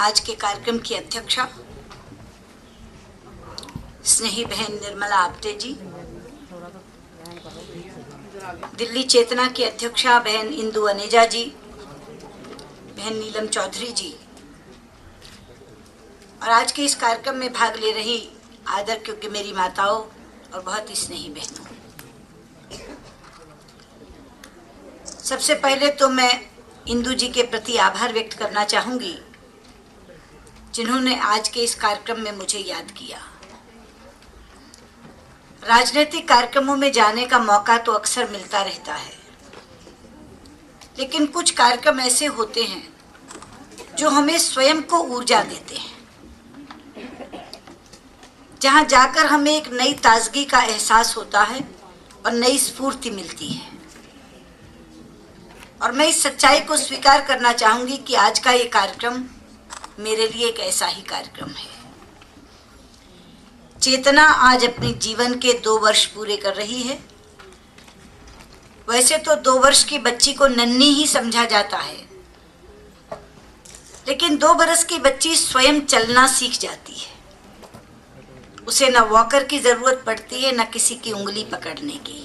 आज के कार्यक्रम की अध्यक्षा स्नेही बहन निर्मला आप्टे जी, दिल्ली चेतना की अध्यक्षा बहन इंदु अनेजा जी, बहन नीलम चौधरी जी, और आज के इस कार्यक्रम में भाग ले रही आदर क्योंकि मेरी माताओं और बहुत ही स्नेही बहनों, सबसे पहले तो मैं इंदु जी के प्रति आभार व्यक्त करना चाहूंगी जिन्होंने आज के इस कार्यक्रम में मुझे याद किया। राजनीतिक कार्यक्रमों में जाने का मौका तो अक्सर मिलता रहता है, लेकिन कुछ कार्यक्रम ऐसे होते हैं जो हमें स्वयं को ऊर्जा देते हैं, जहां जाकर हमें एक नई ताजगी का एहसास होता है और नई स्फूर्ति मिलती है। और मैं इस सच्चाई को स्वीकार करना चाहूंगी कि आज का ये कार्यक्रम मेरे लिए एक ऐसा ही कार्यक्रम है। चेतना आज अपने जीवन के 2 वर्ष पूरे कर रही है। वैसे तो 2 वर्ष की बच्ची को नन्ही ही समझा जाता है, लेकिन 2 बरस की बच्ची स्वयं चलना सीख जाती है। उसे न वॉकर की जरूरत पड़ती है, न किसी की उंगली पकड़ने की।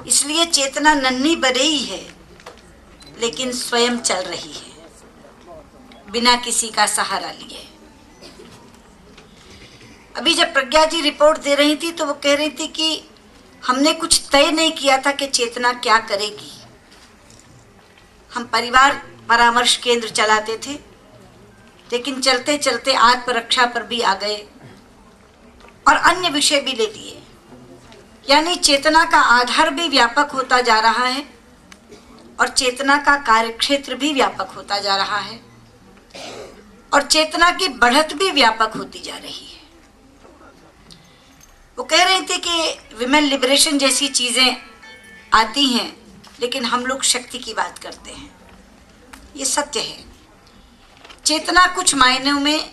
इसलिए चेतना नन्ही बड़ी है, लेकिन स्वयं चल रही है बिना किसी का सहारा लिए। अभी जब प्रज्ञा जी रिपोर्ट दे रही थी तो वो कह रही थी कि हमने कुछ तय नहीं किया था कि चेतना क्या करेगी। हम परिवार परामर्श केंद्र चलाते थे, लेकिन चलते चलते आत्मरक्षा पर भी आ गए और अन्य विषय भी ले लिए। यानी चेतना का आधार भी व्यापक होता जा रहा है और चेतना का कार्यक्षेत्र भी व्यापक होता जा रहा है और चेतना की बढ़त भी व्यापक होती जा रही है। वो कह रही थी कि विमेन लिबरेशन जैसी चीजें आती हैं, लेकिन हम लोग शक्ति की बात करते हैं। ये सत्य है। चेतना कुछ मायनों में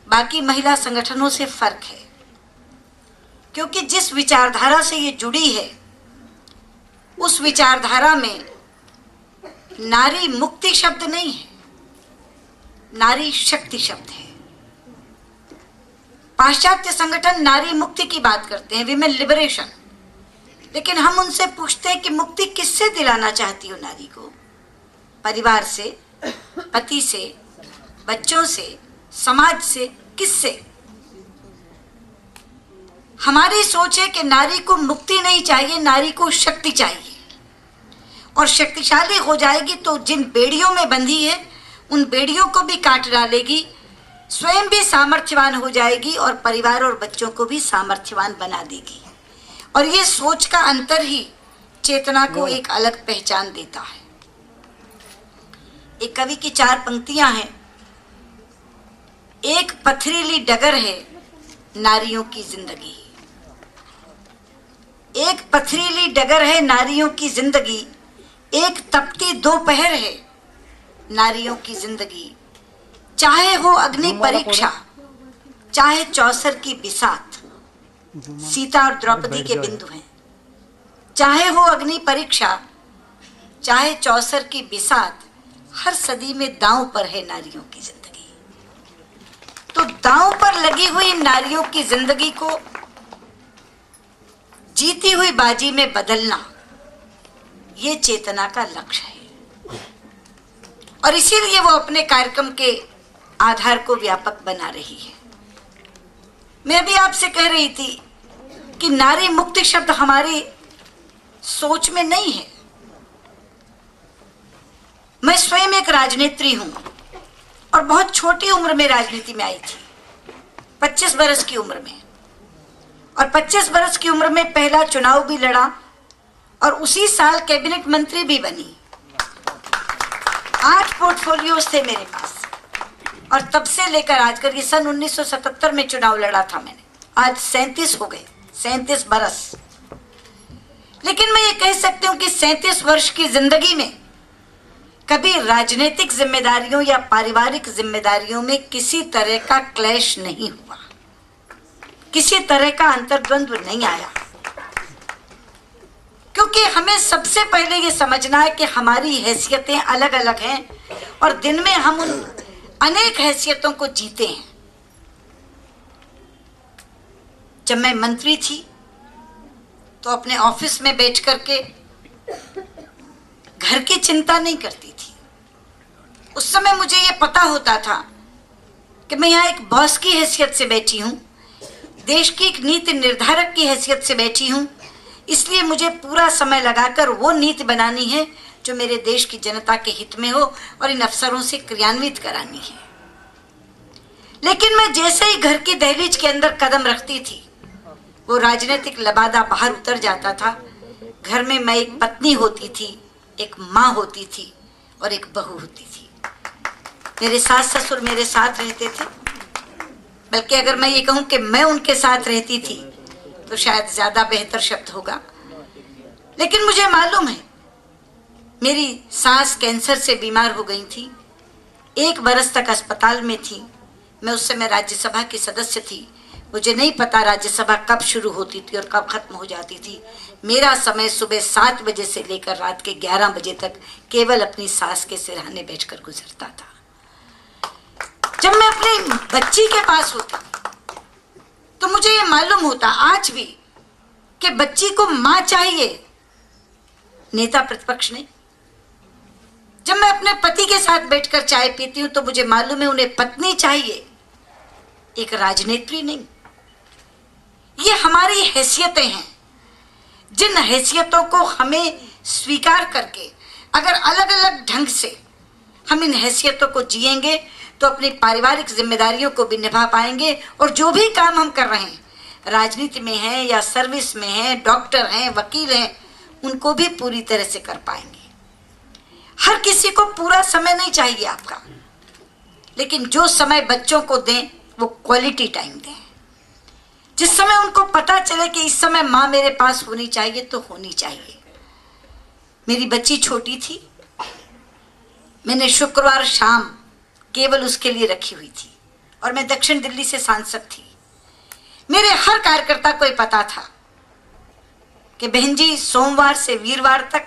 बाकी महिला संगठनों से फर्क है, क्योंकि जिस विचारधारा से ये जुड़ी है उस विचारधारा में नारी मुक्ति शब्द नहीं है, नारी शक्ति शब्द है। पाश्चात्य संगठन नारी मुक्ति की बात करते हैं, विमेन लिबरेशन, लेकिन हम उनसे पूछते हैं कि मुक्ति किससे दिलाना चाहती हो नारी को? परिवार से, पति से, बच्चों से, समाज से, किससे? हमारी सोच है कि नारी को मुक्ति नहीं चाहिए, नारी को शक्ति चाहिए, और शक्तिशाली हो जाएगी तो जिन बेड़ियों में बंधी है उन बेड़ियों को भी काट डालेगी, स्वयं भी सामर्थ्यवान हो जाएगी और परिवार और बच्चों को भी सामर्थ्यवान बना देगी। और ये सोच का अंतर ही चेतना को एक अलग पहचान देता है। एक कवि की 4 पंक्तियां हैं। एक पथरीली डगर है नारियों की जिंदगी, एक पथरीली डगर है नारियों की जिंदगी, एक तपती दोपहर है नारियों की जिंदगी। चाहे हो अग्नि परीक्षा, चाहे चौसर की बिसात, सीता और द्रौपदी के बिंदु हैं। चाहे हो अग्नि परीक्षा, चाहे चौसर की बिसात, हर सदी में दांव पर है नारियों की जिंदगी। तो दांव पर लगी हुई नारियों की जिंदगी को जीती हुई बाजी में बदलना, ये चेतना का लक्ष्य है। और इसीलिए वो अपने कार्यक्रम के आधार को व्यापक बना रही है। मैं भी आपसे कह रही थी कि नारी मुक्ति शब्द हमारी सोच में नहीं है। मैं स्वयं एक राजनेत्री हूं और बहुत छोटी उम्र में राजनीति में आई थी, 25 बरस की उम्र में। और 25 बरस की उम्र में पहला चुनाव भी लड़ा और उसी साल कैबिनेट मंत्री भी बनी। 8 पोर्टफोलियोज थे मेरे पास, और तब से लेकर आज कर, ये सन 1977 में चुनाव लड़ा था मैंने, आज 37 हो गए, 37 बरस। लेकिन मैं ये कह सकती हूँ कि 37 वर्ष की जिंदगी में कभी राजनीतिक जिम्मेदारियों या पारिवारिक जिम्मेदारियों में किसी तरह का क्लैश नहीं हुआ, किसी तरह का अंतर्द्वंद्व नहीं आया। क्योंकि हमें सबसे पहले ये समझना है कि हमारी हैसियतें अलग अलग हैं और दिन में हम उन अनेक हैसियतों को जीते हैं। जब मैं मंत्री थी तो अपने ऑफिस में बैठ करके घर की चिंता नहीं करती थी। उस समय मुझे ये पता होता था कि मैं यहाँ एक बॉस की हैसियत से बैठी हूँ, देश की एक नीति निर्धारक की हैसियत से बैठी हूँ, इसलिए मुझे पूरा समय लगाकर वो नीति बनानी है जो मेरे देश की जनता के हित में हो और इन अफसरों से क्रियान्वित करानी है। लेकिन मैं जैसे ही घर की दहलीज के अंदर कदम रखती थी, वो राजनीतिक लबादा बाहर उतर जाता था। घर में मैं एक पत्नी होती थी, एक माँ होती थी और एक बहू होती थी। मेरे सास ससुर मेरे साथ रहते थे, बल्कि अगर मैं ये कहूँ कि मैं उनके साथ रहती थी तो शायद ज्यादा बेहतर शब्द होगा। लेकिन मुझे मालूम है, मेरी सास कैंसर से बीमार हो गई थी, 1 बरस तक अस्पताल में थी। मैं उस समय राज्यसभा की सदस्य थी। मुझे नहीं पता राज्यसभा कब शुरू होती थी और कब खत्म हो जाती थी। मेरा समय सुबह 7 बजे से लेकर रात के 11 बजे तक केवल अपनी सास के सिरहाने बैठकर गुजरता था। जब मैं अपनी बच्ची के पास होती तो मुझे ये मालूम होता आज भी कि बच्ची को मां चाहिए, नेता प्रतिपक्ष नहीं। जब मैं अपने पति के साथ बैठकर चाय पीती हूं तो मुझे मालूम है उन्हें पत्नी चाहिए, एक राजनेत्री नहीं। ये हमारी हैसियतें हैं, जिन हैसियतों को हमें स्वीकार करके अगर अलग अलग ढंग से हम इन हैसियतों को जिएंगे तो अपनी पारिवारिक जिम्मेदारियों को भी निभा पाएंगे। और जो भी काम हम कर रहे हैं, राजनीति में हैं या सर्विस में हैं, डॉक्टर हैं, वकील हैं, उनको भी पूरी तरह से कर पाएंगे। हर किसी को पूरा समय नहीं चाहिए आपका, लेकिन जो समय बच्चों को दें वो क्वालिटी टाइम दें। जिस समय उनको पता चले कि इस समय माँ मेरे पास होनी चाहिए तो होनी चाहिए। मेरी बच्ची छोटी थी, मैंने शुक्रवार शाम केवल उसके लिए रखी हुई थी और मैं दक्षिण दिल्ली से सांसद थी। मेरे हर कार्यकर्ता को यह पता था कि बहन जी सोमवार से वीरवार तक,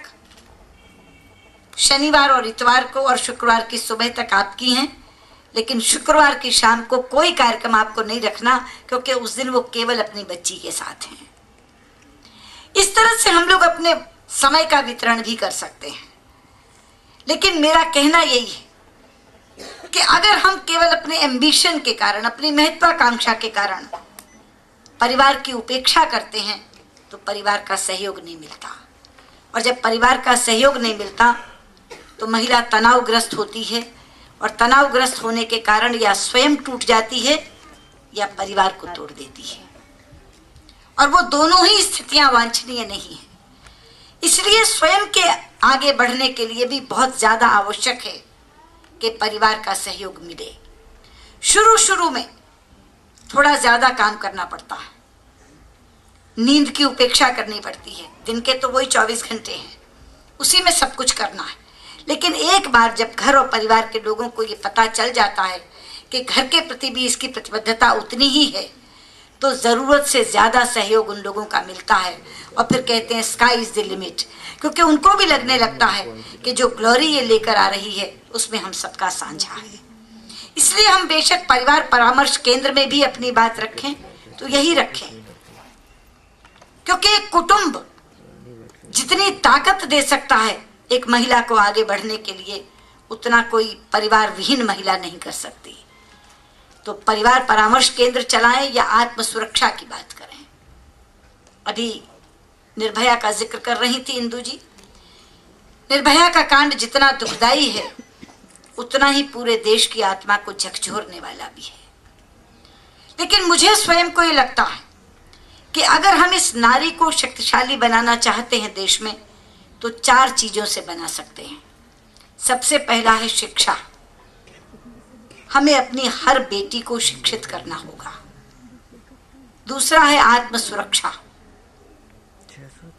शनिवार और इतवार को और शुक्रवार की सुबह तक आपकी हैं, लेकिन शुक्रवार की शाम को कोई कार्यक्रम आपको नहीं रखना, क्योंकि उस दिन वो केवल अपनी बच्ची के साथ हैं। इस तरह से हम लोग अपने समय का वितरण भी कर सकते हैं। लेकिन मेरा कहना यही है कि अगर हम केवल अपने एम्बिशन के कारण, अपनी महत्वाकांक्षा के कारण परिवार की उपेक्षा करते हैं तो परिवार का सहयोग नहीं मिलता। और जब परिवार का सहयोग नहीं मिलता तो महिला तनावग्रस्त होती है, और तनावग्रस्त होने के कारण या स्वयं टूट जाती है या परिवार को तोड़ देती है। और वो दोनों ही स्थितियां वांछनीय नहीं है। इसलिए स्वयं के आगे बढ़ने के लिए भी बहुत ज्यादा आवश्यक है कि परिवार का सहयोग मिले। शुरू में थोड़ा ज्यादा काम करना पड़ता है, नींद की उपेक्षा करनी पड़ती है। दिन के तो वही 24 घंटे हैं, उसी में सब कुछ करना है। लेकिन एक बार जब घर और परिवार के लोगों को ये पता चल जाता है कि घर के प्रति भी इसकी प्रतिबद्धता उतनी ही है, तो ज़रूरत से ज़्यादा सहयोग उन लोगों का मिलता है। और फिर कहते हैं स्काई इज़ द लिमिट, क्योंकि उनको भी लगने लगता है कि जो ग्लोरी ये लेकर आ रही है उसमें हम सबका साझा है। इसलिए हम बेशक परिवार परामर्श केंद्र में भी अपनी बात रखें तो यही रखें, क्योंकि एक कुटुंब जितनी ताकत दे सकता है एक महिला को आगे बढ़ने के लिए, उतना कोई परिवार विहीन महिला नहीं कर सकती। तो परिवार परामर्श केंद्र चलाएं या आत्म सुरक्षा की बात करें। अभी निर्भया का जिक्र कर रही थी इंदु जी। निर्भया का कांड जितना दुखदाई है उतना ही पूरे देश की आत्मा को झकझोरने वाला भी है। लेकिन मुझे स्वयं को ये लगता है कि अगर हम इस नारी को शक्तिशाली बनाना चाहते हैं देश में, तो 4 चीजों से बना सकते हैं। सबसे पहला है शिक्षा। हमें अपनी हर बेटी को शिक्षित करना होगा। दूसरा है आत्म सुरक्षा,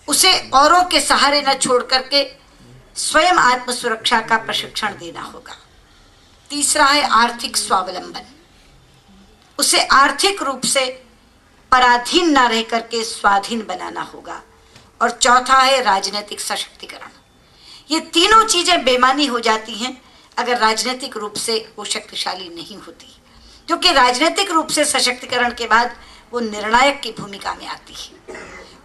उसे औरों के सहारे न छोड़ करके स्वयं आत्म सुरक्षा का प्रशिक्षण देना होगा। तीसरा है आर्थिक स्वावलंबन, उसे आर्थिक रूप से पराधीन न रह करके स्वाधीन बनाना होगा। और चौथा है राजनीतिक सशक्तिकरण। ये तीनों चीजें बेमानी हो जाती हैं अगर राजनीतिक रूप से वो शक्तिशाली नहीं होती, क्योंकि राजनीतिक रूप से सशक्तिकरण के बाद वो निर्णायक की भूमिका में आती है।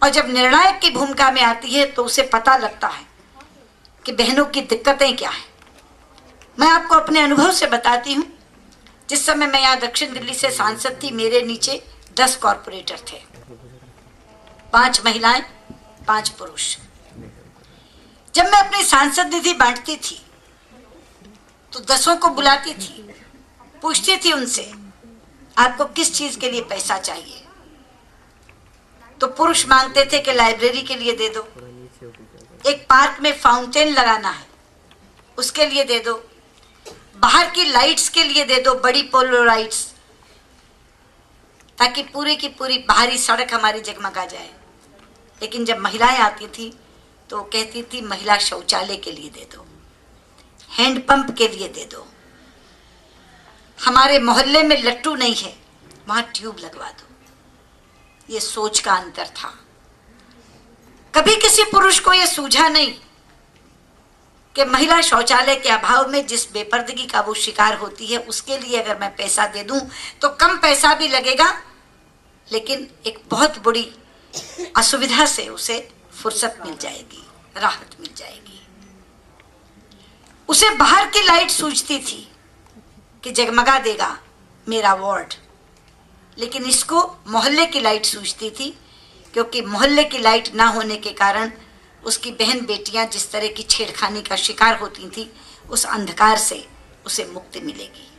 और जब निर्णायक की भूमिका में आती है तो उसे पता लगता है कि बहनों की दिक्कतें क्या हैं। मैं आपको अपने अनुभव से बताती हूँ। जिस समय मैं यहाँ दक्षिण दिल्ली से सांसद थी, मेरे नीचे 10 कॉरपोरेटर थे, 5 महिलाएं, 5 पुरुष। जब मैं अपनी सांसद निधि बांटती थी तो 10 को बुलाती थी, पूछती थी उनसे आपको किस चीज के लिए पैसा चाहिए। तो पुरुष मांगते थे कि लाइब्रेरी के लिए दे दो, एक पार्क में फाउंटेन लगाना है उसके लिए दे दो, बाहर की लाइट्स के लिए दे दो, बड़ी पोलो लाइट्स, ताकि पूरी की पूरी बाहरी सड़क हमारी जगमगा जाए। लेकिन जब महिलाएं आती थी तो कहती थी महिला शौचालय के लिए दे दो, हैंडपंप के लिए दे दो, हमारे मोहल्ले में लट्टू नहीं है वहां ट्यूब लगवा दो। ये सोच का अंतर था। कभी किसी पुरुष को यह सूझा नहीं कि महिला शौचालय के अभाव में जिस बेपर्दगी का वो शिकार होती है उसके लिए अगर मैं पैसा दे दूं तो कम पैसा भी लगेगा, लेकिन एक बहुत बड़ी असुविधा से उसे फुर्सत मिल जाएगी, राहत मिल जाएगी। उसे बाहर की लाइट सूझती थी कि जगमगा देगा मेरा वार्ड, लेकिन इसको मोहल्ले की लाइट सूझती थी, क्योंकि मोहल्ले की लाइट ना होने के कारण उसकी बहन बेटियां जिस तरह की छेड़खानी का शिकार होती थी, उस अंधकार से उसे मुक्ति मिलेगी।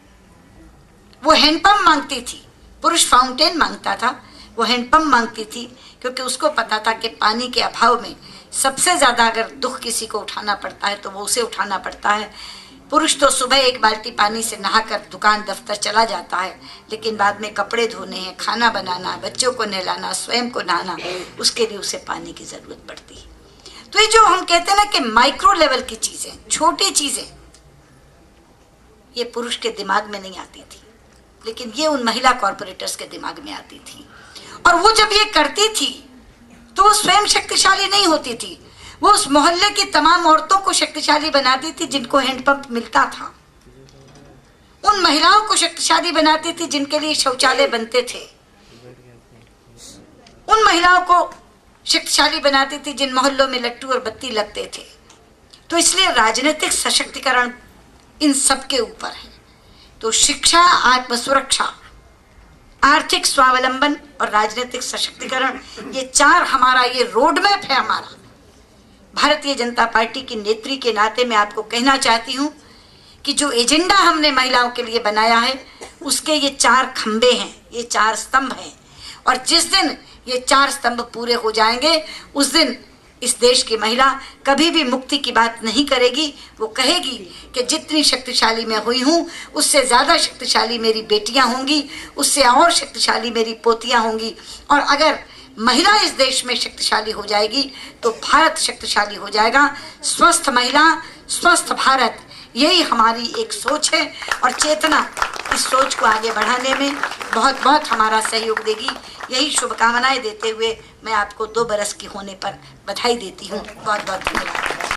वो हैंडपंप मांगती थी, पुरुष फाउंटेन मांगता था, वो हैंडपंप मांगती थी, क्योंकि उसको पता था कि पानी के अभाव में सबसे ज्यादा अगर दुख किसी को उठाना पड़ता है तो वो उसे उठाना पड़ता है। पुरुष तो सुबह एक बाल्टी पानी से नहाकर दुकान दफ्तर चला जाता है, लेकिन बाद में कपड़े धोने हैं, खाना बनाना, बच्चों को नहलाना, स्वयं को नहाना, उसके लिए उसे पानी की जरूरत पड़ती है। तो ये जो हम कहते हैं ना कि माइक्रो लेवल की चीजें, छोटी चीजें, ये पुरुष के दिमाग में नहीं आती थी, लेकिन ये उन महिला कॉर्पोरेटर्स के दिमाग में आती थी। और वो जब ये करती थी तो वो स्वयं शक्तिशाली नहीं होती थी, वो उस मोहल्ले की तमाम औरतों को शक्तिशाली बनाती थी जिनको हैंडपंप मिलता था, उन महिलाओं को शक्तिशाली बनाती थी जिनके लिए शौचालय बनते थे, उन महिलाओं को शक्तिशाली बनाती थी जिन मोहल्लों में लट्टू और बत्ती लगते थे। तो इसलिए राजनीतिक सशक्तिकरण इन सब के ऊपर है। तो शिक्षा, आत्मसुरक्षा, आर्थिक स्वावलंबन और राजनीतिक सशक्तिकरण, ये 4 हमारा ये रोड मैप है। हमारा भारतीय जनता पार्टी की नेत्री के नाते मैं आपको कहना चाहती हूँ कि जो एजेंडा हमने महिलाओं के लिए बनाया है उसके ये 4 खंबे हैं, ये 4 स्तंभ हैं। और जिस दिन ये 4 स्तंभ पूरे हो जाएंगे उस दिन इस देश की महिला कभी भी मुक्ति की बात नहीं करेगी। वो कहेगी कि जितनी शक्तिशाली मैं हुई हूँ उससे ज़्यादा शक्तिशाली मेरी बेटियाँ होंगी, उससे और शक्तिशाली मेरी पोतियाँ होंगी। और अगर महिला इस देश में शक्तिशाली हो जाएगी तो भारत शक्तिशाली हो जाएगा। स्वस्थ महिला, स्वस्थ भारत, यही हमारी एक सोच है और चेतना इस सोच को आगे बढ़ाने में बहुत बहुत हमारा सहयोग देगी। यही शुभकामनाएं देते हुए मैं आपको 2 बरस की होने पर बधाई देती हूँ। बहुत बहुत धन्यवाद।